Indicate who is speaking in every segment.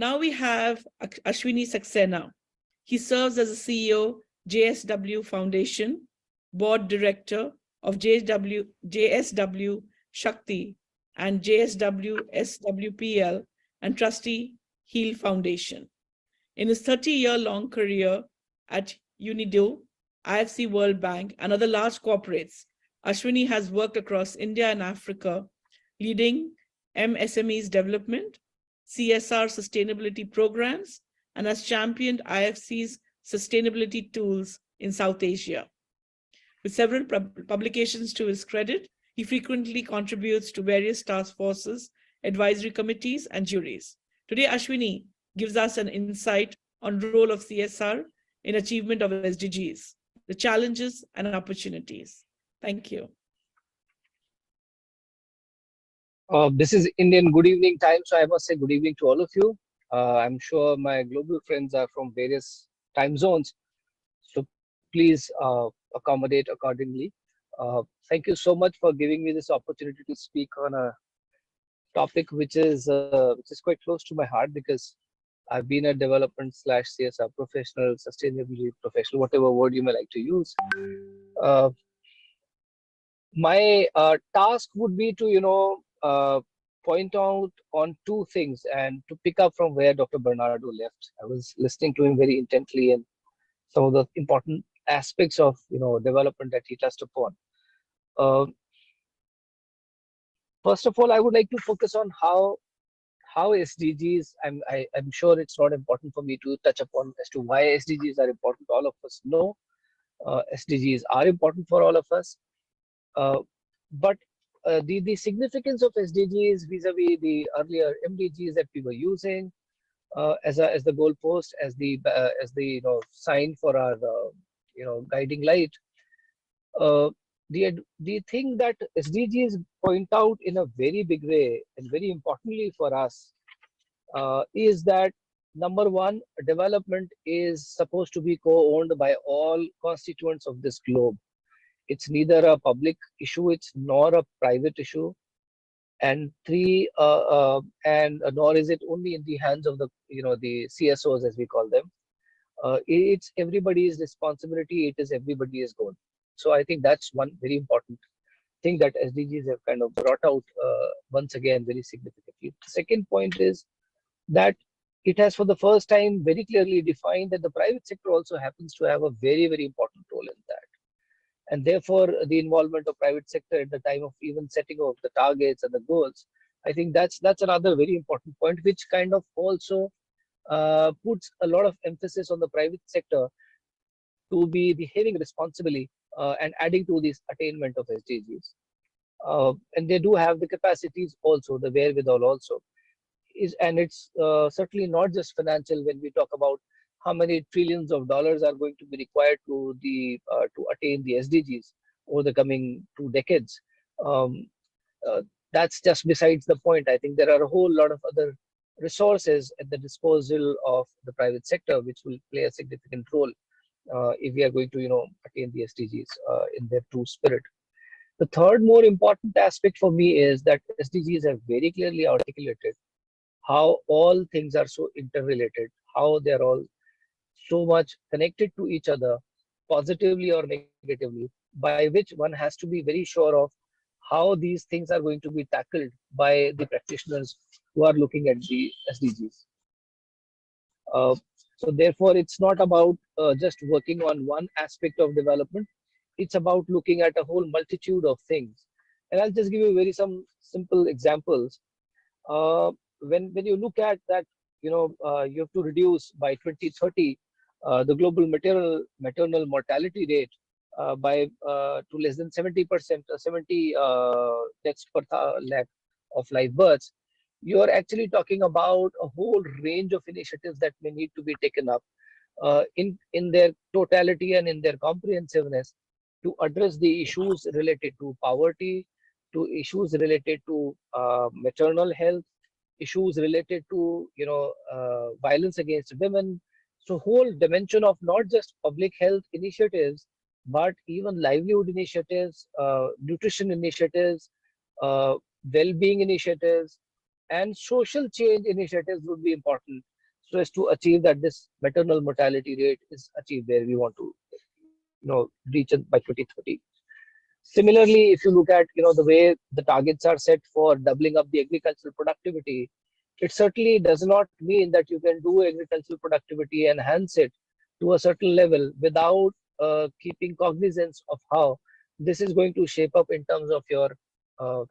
Speaker 1: Now we have Ashwini Saxena. He serves as a CEO, JSW Foundation, Board Director of JSW Shakti and JSW SWPL, and Trustee Heal Foundation. In his 30-year-long career at UNIDO, IFC World Bank, and other large corporates, Ashwini has worked across India and Africa, leading MSMEs development, CSR sustainability programs, and has championed IFC's sustainability tools in South Asia. With several publications to his credit, he frequently contributes to various task forces, advisory committees, and juries. Today, Ashwini gives us an insight on the role of CSR in achievement of SDGs, the challenges and opportunities. Thank you.
Speaker 2: This is Indian good evening time, so I must say good evening to all of you. I'm sure my global friends are from various time zones, so please accommodate accordingly. Thank you so much for giving me this opportunity to speak on a topic which is quite close to my heart, because I've been a development / CSR professional, sustainability professional, whatever word you may like to use. My task would be to point out on two things and to pick up from where Dr. Bernardo left. I was listening to him very intently, and some of the important aspects of development that he touched upon. First of all, I would like to focus on how SDGs. I'm sure it's not important for me to touch upon as to why SDGs are important. All of us know SDGs are important for all of us, but the significance of SDGs vis-a-vis the earlier MDGs that we were using as the goalpost, as the sign for our guiding light. The thing that SDGs point out in a very big way and very importantly for us is that, number one, development is supposed to be co-owned by all constituents of this globe. It's neither a public issue, it's nor a private issue, and three, nor is it only in the hands of the CSOs, as we call them. It's everybody's responsibility. It is everybody's goal. So I think that's one very important thing that SDGs have kind of brought out once again very significantly. The second point is that it has for the first time very clearly defined that the private sector also happens to have a very, very important role in that. And therefore, the involvement of private sector at the time of even setting of the targets and the goals, I think that's another very important point, which kind of also puts a lot of emphasis on the private sector to be behaving responsibly and adding to this attainment of SDGs. And they do have the capacities also, the wherewithal also. And it's certainly not just financial when we talk about how many trillions of dollars are going to be required to attain the SDGs over the coming 2 decades. That's just besides the point. I think there are a whole lot of other resources at the disposal of the private sector, which will play a significant role if we are going to attain the SDGs in their true spirit. The third more important aspect for me is that SDGs have very clearly articulated how all things are so interrelated, how they're all so much connected to each other, positively or negatively, by which one has to be very sure of how these things are going to be tackled by the practitioners who are looking at the SDGs. So therefore, it's not about just working on one aspect of development. It's about looking at a whole multitude of things. And I'll just give you some simple examples. When you look at that, you have to reduce by 2030 the global maternal mortality rate to less than 70%, 70 deaths per lakh of live births. You are actually talking about a whole range of initiatives that may need to be taken up in their totality and in their comprehensiveness to address the issues related to poverty, to issues related to maternal health, issues related to violence against women. So whole dimension of not just public health initiatives, but even livelihood initiatives, nutrition initiatives, well-being initiatives, and social change initiatives would be important. so as to achieve that this maternal mortality rate is achieved where we want to, reach it by 2030. Similarly, if you look at, the way the targets are set for doubling up the agricultural productivity, it certainly does not mean that you can do agricultural productivity, enhance it to a certain level without keeping cognizance of how this is going to shape up in terms of your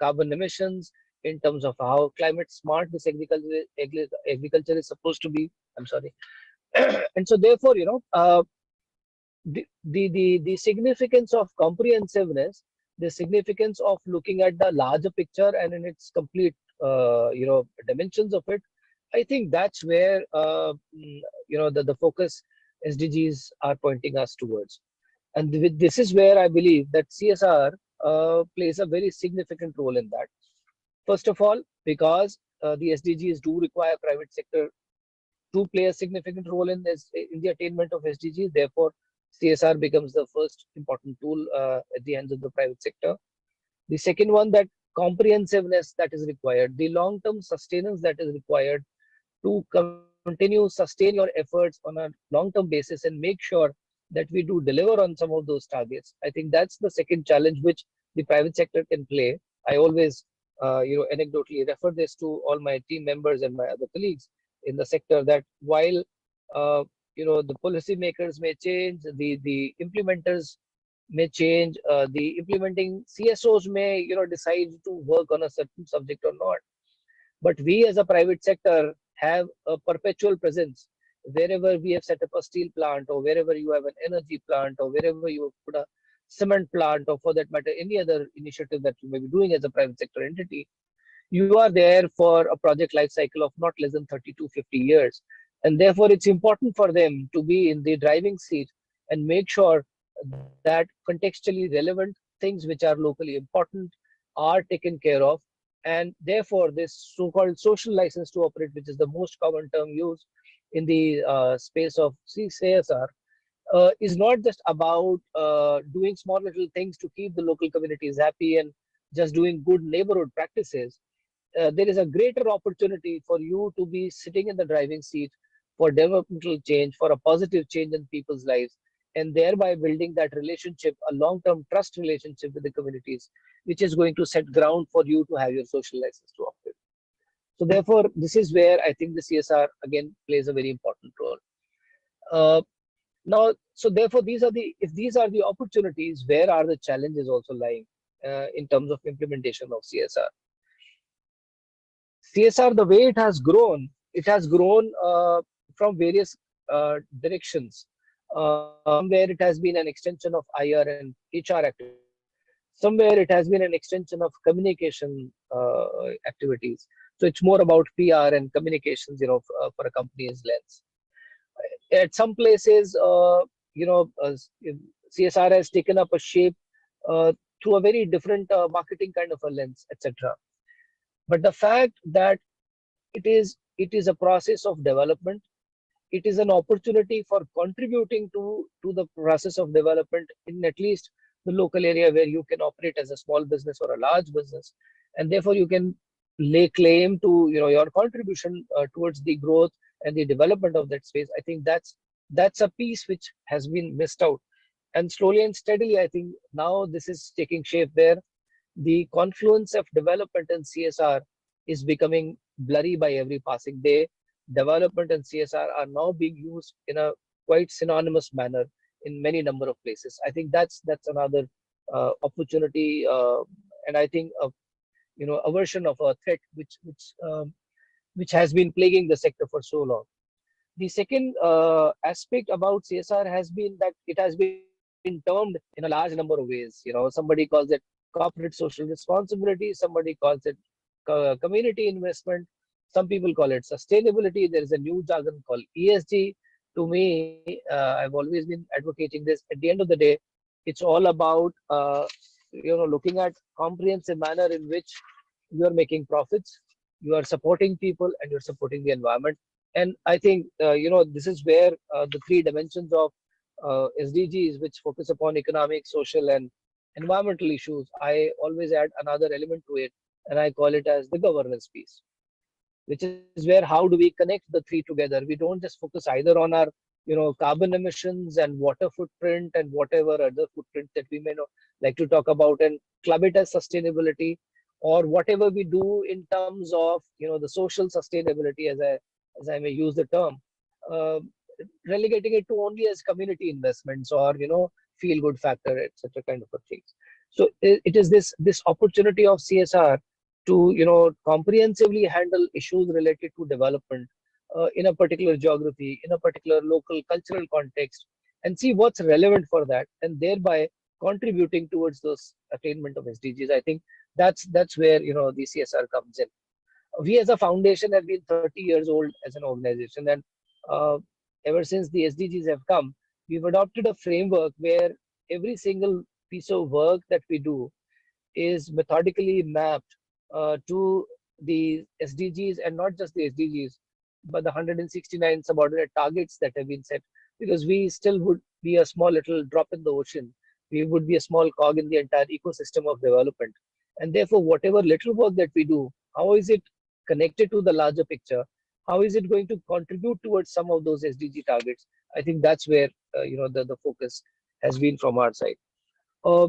Speaker 2: carbon emissions, in terms of how climate smart this agriculture is supposed to be. I'm sorry. And so therefore, the significance of comprehensiveness, the significance of looking at the larger picture and in its complete dimensions of it, I think that's where the focus SDGs are pointing us towards. And this is where I believe that CSR plays a very significant role in that. First of all, because the SDGs do require private sector to play a significant role in this, in the attainment of SDGs. Therefore, CSR becomes the first important tool at the hands of the private sector. The second one, that comprehensiveness that is required, the long-term sustenance that is required to continue sustain your efforts on a long-term basis and make sure that we do deliver on some of those targets. I think that's the second challenge which the private sector can play. I always, anecdotally refer this to all my team members and my other colleagues in the sector, that while the policymakers may change, the implementers may change, the implementing CSOs may decide to work on a certain subject or not, but we as a private sector have a perpetual presence wherever we have set up a steel plant, or wherever you have an energy plant, or wherever you have put a cement plant, or for that matter any other initiative that you may be doing as a private sector entity. You are there for a project life cycle of not less than 30 to 50 years. And therefore, it's important for them to be in the driving seat and make sure that contextually relevant things which are locally important are taken care of. And therefore, this so-called social license to operate, which is the most common term used in the space of CSR, is not just about doing small little things to keep the local communities happy and just doing good neighborhood practices. There is a greater opportunity for you to be sitting in the driving seat for developmental change, for a positive change in people's lives, and thereby building that relationship, a long-term trust relationship with the communities, which is going to set ground for you to have your social license to operate. So therefore, this is where I think the CSR again plays a very important role. Now, so therefore, if these are the opportunities, where are the challenges also lying in terms of implementation of CSR? CSR, the way it has grown from various directions. Somewhere it has been an extension of IR and HR activities. Somewhere it has been an extension of communication activities. So it's more about PR and communications, for a company's lens. At some places, CSR has taken up a shape through a very different marketing kind of a lens, etc. But the fact that it is a process of development, it is an opportunity for contributing to the process of development in at least the local area where you can operate as a small business or a large business, and therefore you can lay claim to your contribution towards the growth and the development of that space. I think that's a piece which has been missed out, and slowly and steadily I think now this is taking shape, where the confluence of development and CSR is becoming blurry by every passing day. Development and CSR are now being used in a quite synonymous manner in many number of places. I think that's another opportunity, and I think a version of a threat which has been plaguing the sector for so long. The second aspect about CSR has been that it has been termed in a large number of ways. Somebody calls it corporate social responsibility, somebody calls it community investment, some people call it sustainability. There is a new jargon called ESG. To me, I've always been advocating this. At the end of the day, it's all about looking at comprehensive manner in which you are making profits, you are supporting people, and you're supporting the environment. And I think this is where the three dimensions of SDGs, which focus upon economic, social, and environmental issues, I always add another element to it, and I call it as the governance piece. which is where how do we connect the three together? We don't just focus either on our carbon emissions and water footprint and whatever other footprint that we may not like to talk about and club it as sustainability, or whatever we do in terms of the social sustainability, as I may use the term, uh, relegating it to only as community investments or feel good factor, etc., kind of a things. So it is this opportunity of CSR to comprehensively handle issues related to development in a particular geography, in a particular local cultural context, and see what's relevant for that, and thereby contributing towards those attainment of SDGs. I think that's where the CSR comes in. We as a foundation have been 30 years old as an organization, and uh, ever since the SDGs have come, we've adopted a framework where every single piece of work that we do is methodically mapped to the SDGs, and not just the SDGs, but the 169 subordinate targets that have been set. Because we still would be a small little drop in the ocean. We would be a small cog in the entire ecosystem of development. And therefore, whatever little work that we do, how is it connected to the larger picture? How is it going to contribute towards some of those SDG targets? I think that's where the focus has been from our side. Uh,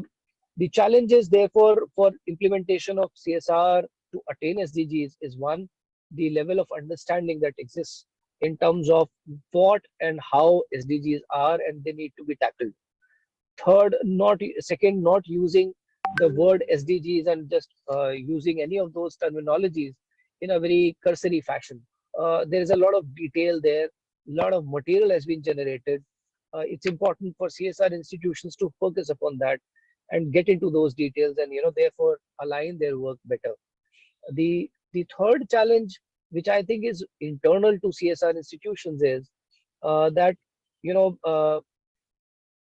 Speaker 2: the challenges, therefore, for implementation of CSR to attain SDGs is one, the level of understanding that exists in terms of what and how SDGs are and they need to be tackled. Third, not using the word SDGs and just using any of those terminologies in a very cursory fashion. There is a lot of detail there, a lot of material has been generated. It's important for CSR institutions to focus upon that and get into those details, and therefore align their work better. The third challenge, which I think is internal to CSR institutions, is that you know uh,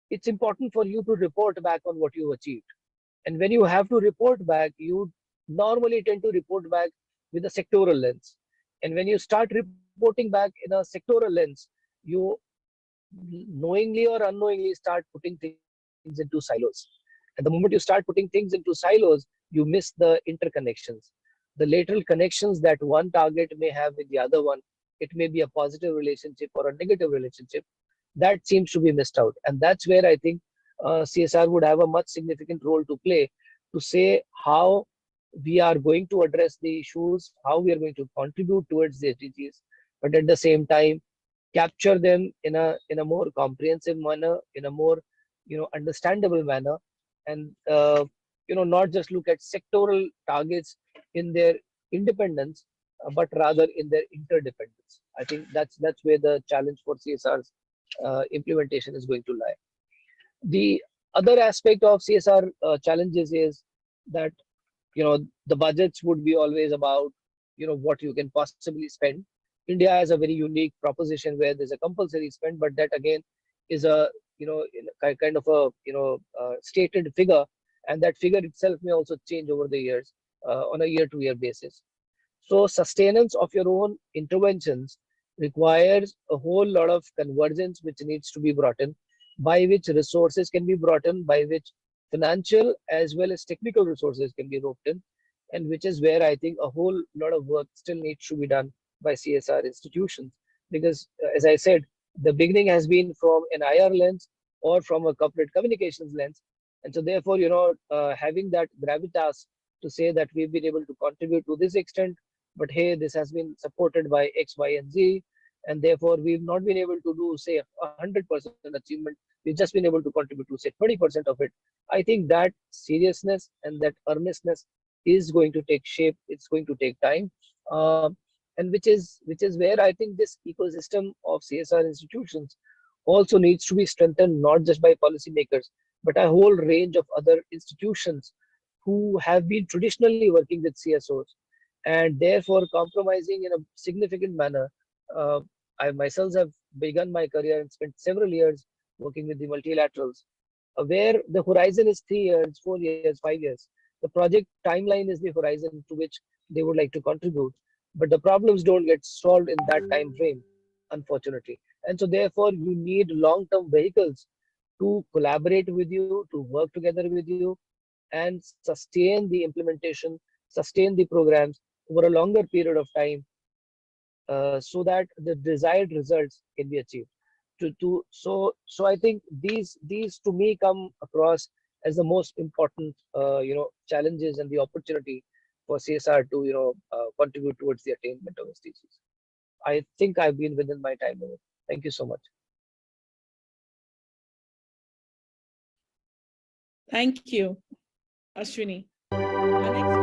Speaker 2: it's important for you to report back on what you achieved. And when you have to report back, you normally tend to report back with a sectoral lens. And when you start reporting back in a sectoral lens, you knowingly or unknowingly start putting things into silos. And the moment you start putting things into silos, you miss the interconnections, the lateral connections that one target may have with the other one. It may be a positive relationship or a negative relationship that seems to be missed out. And that's where I think CSR would have a much significant role to play, to say how we are going to address the issues, how we are going to contribute towards the SDGs, but at the same time capture them in a more comprehensive manner, in a more understandable manner, and not just look at sectoral targets in their independence, but rather in their interdependence. I think that's where the challenge for CSR's implementation is going to lie. The other aspect of CSR challenges is that the budgets would be always about what you can possibly spend. India has a very unique proposition where there's a compulsory spend, but that again is a kind of a stated figure, and that figure itself may also change over the years on a year-to-year basis. So sustenance of your own interventions requires a whole lot of convergence which needs to be brought in, by which resources can be brought in, by which financial as well as technical resources can be roped in, and which is where I think a whole lot of work still needs to be done by CSR institutions. Because, as I said, the beginning has been from an IR lens or from a corporate communications lens. And so, therefore, having that gravitas to say that we've been able to contribute to this extent, but hey, this has been supported by X, Y, and Z, and therefore we've not been able to do, say, 100% achievement. We've just been able to contribute to, say, 20% of it. I think that seriousness and that earnestness is going to take shape. It's going to take time, and which is where I think this ecosystem of CSR institutions also needs to be strengthened, not just by policymakers, but a whole range of other institutions who have been traditionally working with CSOs and therefore compromising in a significant manner. Uh, I myself have begun my career and spent several years working with the multilaterals, where the horizon is 3 years, 4 years, 5 years. The project timeline is the horizon to which they would like to contribute, but the problems don't get solved in that time frame, unfortunately. And so, therefore, you need long-term vehicles to collaborate with you, to work together with you, and sustain the implementation, sustain the programs over a longer period of time, so that the desired results can be achieved. So I think these to me come across as the most important challenges and the opportunity for CSR to contribute towards the attainment of SDGs. I think I've been within my time limit. Thank you so much.
Speaker 1: Thank you, Ashwini. Our next